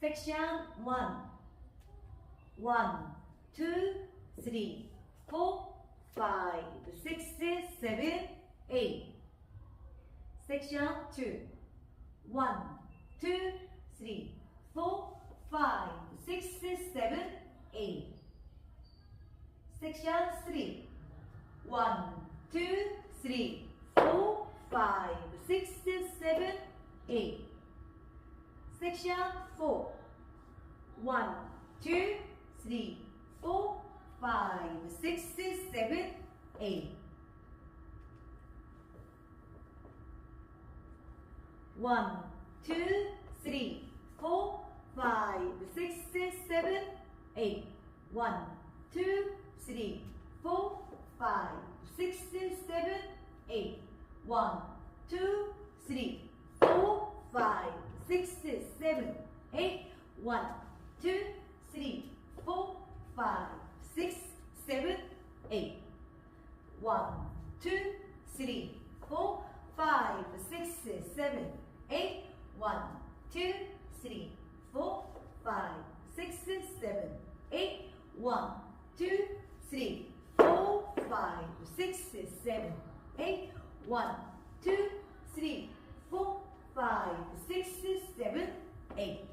Section 1. 1, 2, 3, 4, 5, 6, 7, 8. Section 2. 1, 2, 3, 4, 5, 6, 7, 8. Section 3. 1, 2, 3, 4, 5, 6, 7, 8. Section 4. 1, 2, 3, 4, 5, 6, 7, 8. 1, 2, 3, 4, 5, 6, 7, 8. 1, 2, 3, 4, 5, 6, 7, 8. 1, 2, 3, 4, 5, 6, 7, 8. 1, 2, 3, 4, 5, 6, 7, 8. 1, 2, 3, 4, 5, 6, 7, 8. 1, 2, 3, 4, 5, 6, 7, 8. 1, 2, 3, 4, 5, 6, 7, 8. 1, 2, 3, 4, 5, 6, 7, 8.